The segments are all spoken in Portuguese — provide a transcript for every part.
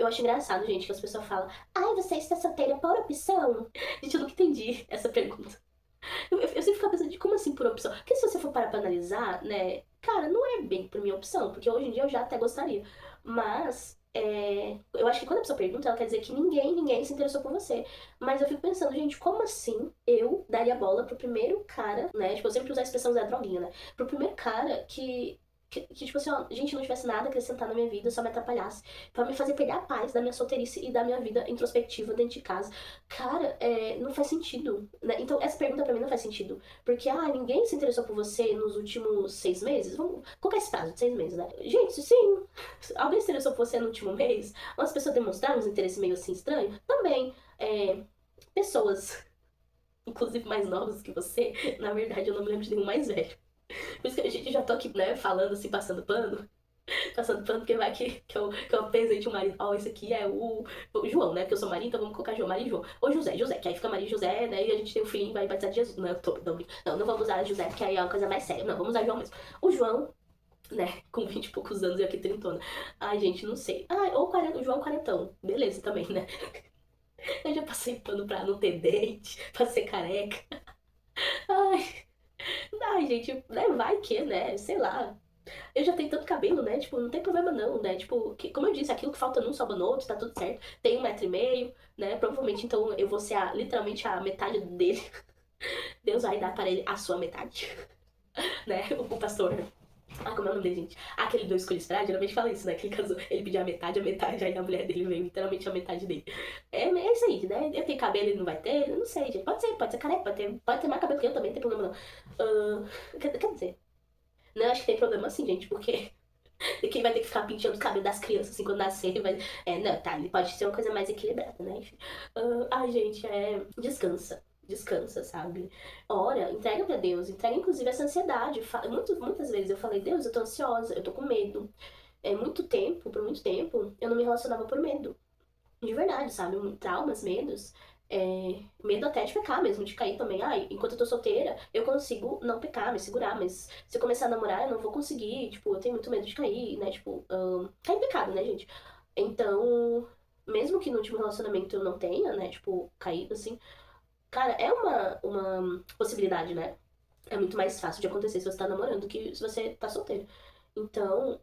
Eu acho engraçado, gente, que as pessoas falam, ai, você está solteira por opção? Gente, eu nunca entendi essa pergunta. Eu sempre fico pensando de como assim por opção? Porque se você for parar pra analisar, né, cara, não é bem por minha opção, porque hoje em dia eu já até gostaria. Mas, eu acho que quando a pessoa pergunta, ela quer dizer que ninguém se interessou por você. Mas eu fico pensando, gente, como assim eu daria bola pro primeiro cara, né? Tipo, eu sempre uso a expressão Zé Droguinha, né? Pro primeiro cara que, tipo assim, ó, gente, não tivesse nada a acrescentar na minha vida, só me atrapalhasse. Pra me fazer perder a paz da minha solteirice e da minha vida introspectiva dentro de casa. Cara, não faz sentido, né? Então, essa pergunta pra mim não faz sentido. Porque, ninguém se interessou por você nos últimos 6 meses? Vamos colocar esse prazo de 6 meses, né? Gente, sim. Alguém se interessou por você no último mês? Ou as pessoas demonstraram um interesse meio assim estranho? Também. Pessoas, inclusive mais novas que você, na verdade eu não me lembro de nenhum mais velho. Por isso que a gente já tô aqui, né, falando assim, passando pano. Passando pano, porque vai que eu apresente o marido. Ó, esse aqui é o João, né? Porque eu sou Maria, então vamos colocar João, Maria e João. Ou José, que aí fica Maria e José, né? E a gente tem um filhinho e vai batizar de Jesus. Não, não vamos usar José, porque aí é uma coisa mais séria. Não, vamos usar João mesmo. O João, né, com 20 e poucos anos e aqui trintona. Ai, gente, não sei. Ou 40, o João quarentão. Beleza também, né? Eu já passei pano pra não ter dente, pra ser careca. Ai, gente, né, vai que, né? Sei lá. Eu já tenho tanto cabelo, né? Tipo, não tem problema não, né? Tipo, como eu disse, aquilo que falta num sobra no outro, tá tudo certo. Tem 1,5 m, né? Provavelmente, então, eu vou ser literalmente a metade dele. Deus vai dar para ele a sua metade, né? O pastor. Como é o nome dele, gente? Aquele do Escolha Esperar, geralmente fala isso, né? Que ele casou, ele pediu a metade, aí a mulher dele veio literalmente a metade dele. É isso aí, né? Eu tenho cabelo, ele não vai ter, eu não sei, gente. Pode ser careca, pode ter mais cabelo que eu também, não tem problema não. Quer dizer, não, acho que tem problema sim, gente, porque quem vai ter que ficar pintando os cabelos das crianças assim quando nascer, vai. Não, tá, ele pode ser uma coisa mais equilibrada, né? Enfim. Gente, descansa. Descansa, sabe? Ora, entrega pra Deus, entrega inclusive essa ansiedade. Muitas vezes eu falei, Deus, eu tô ansiosa, eu tô com medo. Por muito tempo, eu não me relacionava por medo. De verdade, sabe? Traumas, medos. Medo até de pecar mesmo, de cair também. Enquanto eu tô solteira, eu consigo não pecar, me segurar, mas se eu começar a namorar, eu não vou conseguir. Tipo, eu tenho muito medo de cair, né? Tipo, cair em pecado, né, gente? Então, mesmo que no último relacionamento eu não tenha, né? Tipo, caído assim, cara, é uma possibilidade, né? É muito mais fácil de acontecer se você tá namorando do que se você tá solteiro. Então,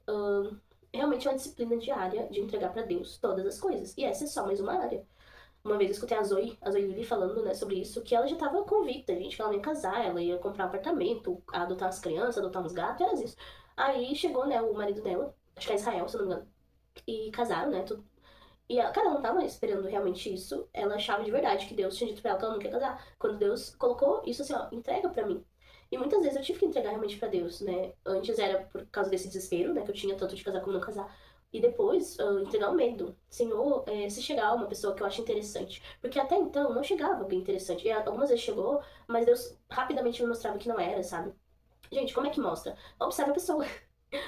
realmente é uma disciplina diária de entregar pra Deus todas as coisas. E essa é só mais uma área. Uma vez eu escutei a Zoe Lili falando, né, sobre isso, que ela já tava convicta, gente, que ela ia casar, ela ia comprar um apartamento, adotar as crianças, adotar uns gatos, era isso. Aí chegou, né, o marido dela, acho que é Israel, se eu não me engano, e casaram, né, tudo. E ela, cara, ela não tava esperando realmente isso, ela achava de verdade que Deus tinha dito pra ela que ela não quer casar. Quando Deus colocou isso assim, ó, entrega pra mim. E muitas vezes eu tive que entregar realmente pra Deus, né? Antes era por causa desse desespero, né, que eu tinha tanto de casar como não casar. E depois, entregar o medo. Senhor, se chegar uma pessoa que eu acho interessante. Porque até então não chegava alguém interessante. E algumas vezes chegou, mas Deus rapidamente me mostrava que não era, sabe? Gente, como é que mostra? Observa a pessoa.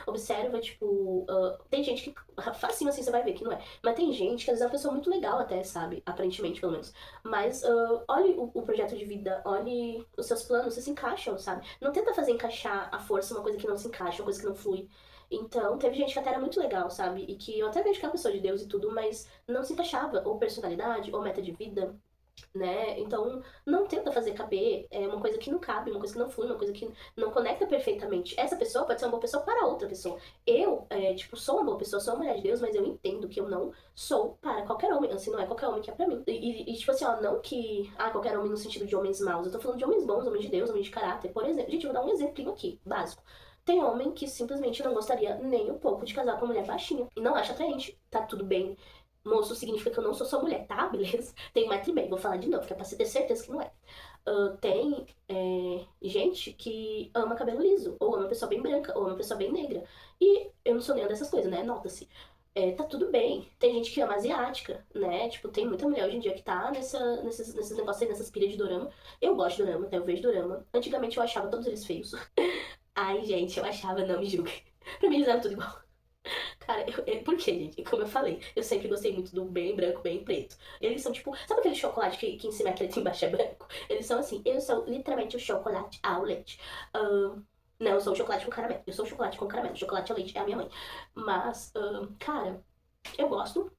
Observa, tipo, tem gente que facinho assim você vai ver que não é. Mas tem gente que às vezes é uma pessoa muito legal até, sabe? Aparentemente, pelo menos. Mas olhe o projeto de vida, olhe os seus planos, se encaixam, sabe? Não tenta fazer encaixar à força uma coisa que não se encaixa, uma coisa que não flui. Então, teve gente que até era muito legal, sabe? E que eu até vejo que é uma pessoa de Deus e tudo, mas não se encaixava, ou personalidade, ou meta de vida, né? Então, não tenta fazer caber uma coisa que não cabe, uma coisa que não flui, uma coisa que não conecta perfeitamente. Essa pessoa pode ser uma boa pessoa para outra pessoa. Eu, tipo, sou uma boa pessoa, sou uma mulher de Deus, mas eu entendo que eu não sou para qualquer homem. Assim, não é qualquer homem que é pra mim. Tipo assim, ó, não que, qualquer homem no sentido de homens maus. Eu tô falando de homens bons, homens de Deus, homens de caráter. Por exemplo, gente, eu vou dar um exemplinho aqui, básico. Tem homem que simplesmente não gostaria nem um pouco de casar com uma mulher baixinha. E não acha atraente. Tá tudo bem. Moço, significa que eu não sou sua mulher, tá? Beleza? Tem 1,5 m, vou falar de novo, que é pra você ter certeza que não é. Tem gente que ama cabelo liso, ou ama uma pessoa bem branca, ou ama uma pessoa bem negra. E eu não sou nenhuma dessas coisas, né? Nota-se. Tá tudo bem. Tem gente que ama asiática, né? Tipo, tem muita mulher hoje em dia que tá nesses negócios aí, nessas pilhas de dorama. Eu gosto de dorama, até eu vejo dorama. Antigamente eu achava todos eles feios. Ai, gente, eu achava, não me julgue. Pra mim eles eram tudo igual. Cara, por quê, gente? Como eu falei, eu sempre gostei muito do bem branco, bem preto. Eles são tipo, sabe aquele chocolate que em cima é preto e embaixo é branco? Eles são assim, eu sou literalmente o chocolate ao leite. Não, eu sou o chocolate com caramelo. Eu sou o chocolate com caramelo. Chocolate ao leite é a minha mãe. Mas, cara, eu gosto.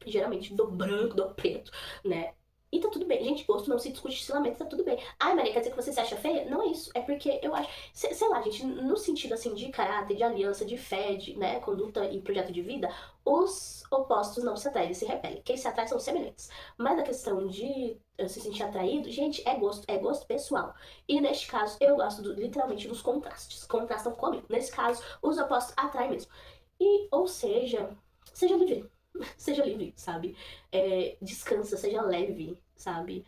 geralmente do branco, do preto, né? E tá tudo bem. Gente, gosto não se discute, estilamento, tá tudo bem. Ai, Maria, quer dizer que você se acha feia? Não é isso. É porque eu acho. Sei lá, gente, no sentido assim de caráter, de aliança, de fé, de, né, conduta e projeto de vida, os opostos não se atraem, eles se repelem. Quem se atrai são semelhantes. Mas a questão de se sentir atraído, gente, é gosto pessoal. E neste caso, eu gosto literalmente dos contrastes. Contrastam comigo. Nesse caso, os opostos atraem mesmo. E, ou seja, seja livre. Seja livre, sabe? Descansa, seja leve, sabe?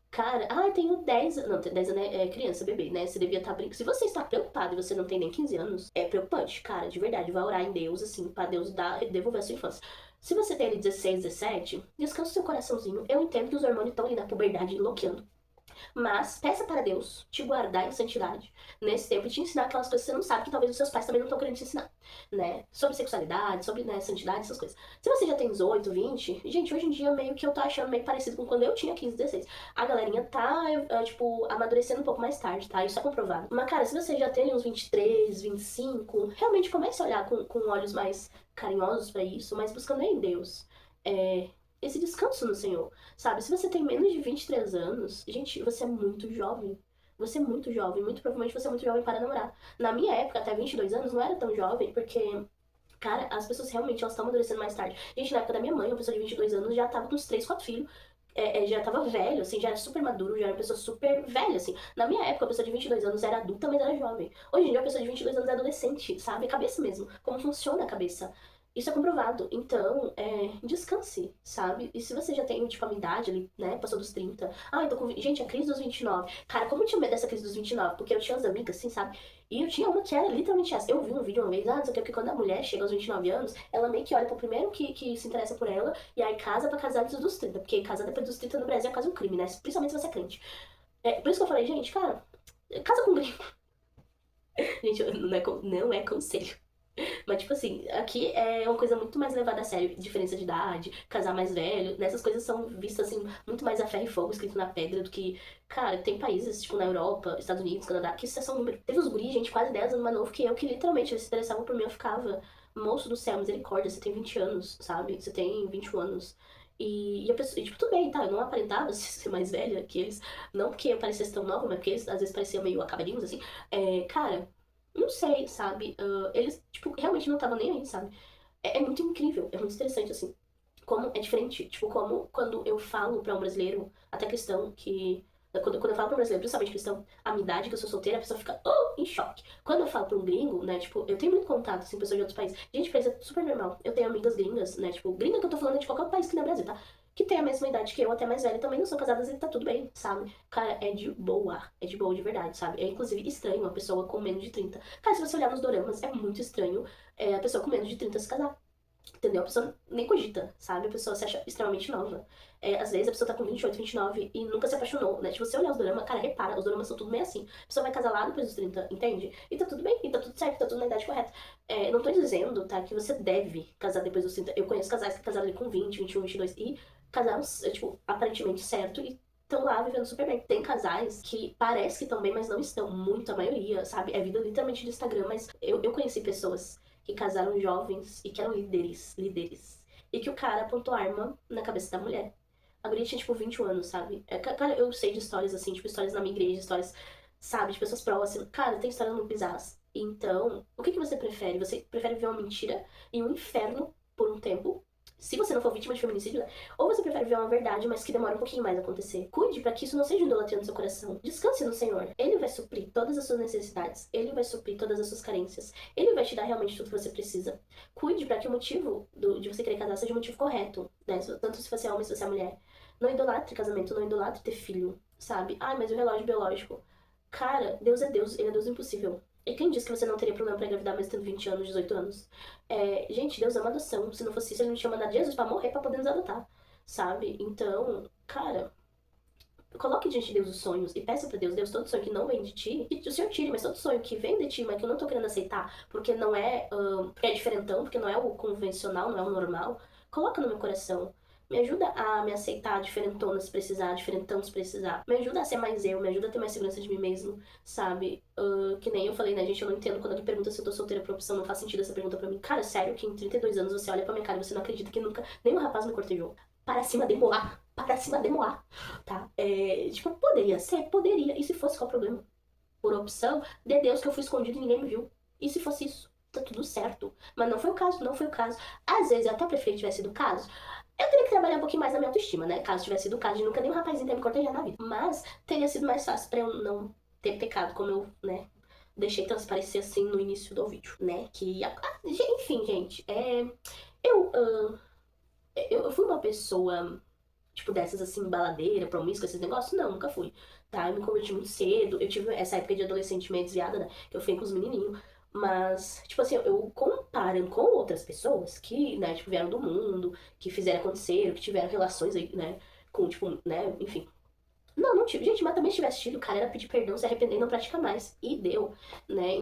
Cara, eu tenho 10 anos. Não, 10 anos é criança, bebê, né? Você devia estar brincando. Se você está preocupado e você não tem nem 15 anos, é preocupante, cara, de verdade. Vai orar em Deus, assim, pra Deus devolver a sua infância. Se você tem ali 16, 17, descansa o seu coraçãozinho. Eu entendo que os hormônios estão ali na puberdade enlouqueando. Mas peça para Deus te guardar em santidade nesse tempo e te ensinar aquelas coisas que você não sabe, que talvez os seus pais também não estão querendo te ensinar, né? Sobre sexualidade, sobre, né, santidade, essas coisas. Se você já tem 18, 20, gente, hoje em dia meio que eu tô achando meio parecido com quando eu tinha 15, 16. A galerinha tá, tipo, amadurecendo um pouco mais tarde, tá? Isso é comprovado. Mas, cara, se você já tem uns 23, 25, realmente comece a olhar com olhos mais carinhosos pra isso, mas buscando em Deus. Esse descanso no Senhor. Sabe, se você tem menos de 23 anos, gente, você é muito jovem. Você é muito jovem, muito provavelmente você é muito jovem para namorar. Na minha época, até 22 anos, não era tão jovem, porque, cara, as pessoas realmente elas estão amadurecendo mais tarde. Gente, na época da minha mãe, uma pessoa de 22 anos já tava com uns 3, 4 filhos. Já tava velho, assim, já era super maduro, já era uma pessoa super velha, assim. Na minha época, a pessoa de 22 anos era adulta, mas era jovem. Hoje em dia, a pessoa de 22 anos é adolescente, sabe? A cabeça mesmo. Como funciona a cabeça. Isso é comprovado. Então, descanse, sabe? E se você já tem, tipo, a minha idade ali, né? Passou dos 30. Eu tô com. Gente, a crise dos 29. Cara, como eu tinha medo dessa crise dos 29? Porque eu tinha umas amigas, assim, sabe? E eu tinha uma que era literalmente essa. Eu vi um vídeo uma vez, não sei o que, porque quando a mulher chega aos 29 anos, ela meio que olha pro primeiro que se interessa por ela, e aí casa pra casar antes dos 30. Porque casar depois dos 30 no Brasil é quase um crime, né? Principalmente se você é crente. Por isso que eu falei, gente, cara, casa com gringo. Gente, não é conselho. Mas, tipo assim, aqui é uma coisa muito mais levada a sério. Diferença de idade, casar mais velho. Nessas coisas são vistas, assim, muito mais a ferro e fogo escrito na pedra do que. Cara, tem países, tipo, na Europa, Estados Unidos, Canadá, que isso é só um número. Teve uns guris, gente, quase 10 anos mais novo que eu, que literalmente eles se interessavam por mim. Eu ficava, moço do céu, misericórdia, você tem 20 anos, sabe? Você tem 21 anos. E a pessoa, e, tipo, tudo bem, tá? Eu não aparentava ser mais velha que eles. Não porque eu parecesse tão nova, mas porque eles às vezes pareciam meio acabadinhos, assim. Cara. Não sei, sabe? Eles, tipo, realmente não estavam nem aí, sabe? É muito incrível, é muito interessante, assim. Como é diferente. Tipo, como quando eu falo pra um brasileiro, até cristão, que. Quando eu falo pra um brasileiro, principalmente cristão, a minha idade, que eu sou solteira, a pessoa fica, em choque. Quando eu falo pra um gringo, né, tipo, eu tenho muito contato, assim, pessoas de outros países. Gente, pra eles é super normal. Eu tenho amigas gringas, né, tipo, gringa que eu tô falando é de qualquer país que não é Brasil, tá? Que tem a mesma idade que eu, até mais velha, também não são casadas e tá tudo bem, sabe? Cara, é de boa de verdade, sabe? É inclusive estranho uma pessoa com menos de 30. Cara, se você olhar nos doramas, é muito estranho a pessoa com menos de 30 se casar. Entendeu? A pessoa nem cogita, sabe? A pessoa se acha extremamente nova. Às vezes a pessoa tá com 28, 29 e nunca se apaixonou, né? Se você olhar os doramas, cara, repara, os doramas são tudo meio assim. A pessoa vai casar lá depois dos 30, entende? E tá tudo bem, e tá tudo certo, tá tudo na idade correta. Não tô dizendo, tá, que você deve casar depois dos 30. Eu conheço casais que casaram ali com 20, 21, 22 e casaram, tipo, aparentemente certo e estão lá vivendo super bem. Tem casais que parece que estão bem, mas não estão. Muito, a maioria, sabe? É vida literalmente de Instagram, mas eu conheci pessoas que casaram jovens e que eram líderes, líderes. E que o cara apontou arma na cabeça da mulher. A guria tinha, tipo, 21 anos, sabe? Cara, eu sei de histórias, assim, tipo, histórias na minha igreja, histórias, sabe, de pessoas próximas. Cara, tem história no Pisás. Então, o que você prefere? Você prefere viver uma mentira e um inferno por um tempo? Se você não for vítima de feminicídio, né? Ou você prefere ver uma verdade, mas que demora um pouquinho mais a acontecer? Cuide para que isso não seja idolatria no seu coração. Descanse no Senhor. Ele vai suprir todas as suas necessidades. Ele vai suprir todas as suas carências. Ele vai te dar realmente tudo que você precisa. Cuide para que o motivo de você querer casar seja o motivo correto, né? Tanto se você é homem, se você é mulher. Não idolatre casamento, não idolatre ter filho, sabe? Mas o relógio biológico. Cara, Deus é Deus, ele é Deus impossível. E quem disse que você não teria problema pra engravidar mesmo tendo 20 anos, 18 anos? Gente, Deus é uma adoção. Se não fosse isso, ele não tinha mandado Jesus pra morrer pra poder nos adotar, sabe? Então, cara, coloque diante de Deus os sonhos e peça pra Deus, Deus, todo sonho que não vem de ti, que o Senhor tire, mas todo sonho que vem de ti, mas que eu não tô querendo aceitar, porque não é, porque é diferentão, porque não é o convencional, não é o normal, coloca no meu coração. Me ajuda a me aceitar diferentona se precisar, diferentão se precisar. Me ajuda a ser mais eu, me ajuda a ter mais segurança de mim mesmo, sabe? Que nem eu falei, né, gente? Eu não entendo quando alguém pergunta se eu tô solteira por opção. Não faz sentido essa pergunta pra mim. Cara, sério que em 32 anos você olha pra minha cara e você não acredita que nunca nenhum rapaz me cortejou. Para cima de Moá. Para cima de Moá. Tá? Tipo, poderia ser? Poderia. E se fosse, qual o problema? Por opção de Deus que eu fui escondido e ninguém me viu. E se fosse isso? Tá tudo certo. Mas não foi o caso, não foi o caso. Às vezes eu até preferia que tivesse sido o caso. Eu teria que trabalhar um pouquinho mais na minha autoestima, né? Caso tivesse sido o caso de nunca nenhum rapazinho ter me cortejado na vida. Mas teria sido mais fácil pra eu não ter pecado, como eu, né, deixei transparecer assim no início do vídeo, né? Enfim, gente, eu, ah, eu fui uma pessoa tipo, dessas assim, baladeira, promíscua, esses negócios? Não, nunca fui. Tá? Eu me converti muito cedo. Eu tive essa época de adolescente meio desviada, né? Que eu fui com os menininhos. Mas, tipo assim, eu comparando com outras pessoas que, né, tipo, vieram do mundo, que fizeram acontecer, que tiveram relações aí, né, com, tipo, né, enfim. Não tive. Gente, mas também se tivesse tido, o cara era pedir perdão, se arrepender e não praticar mais. E deu, né?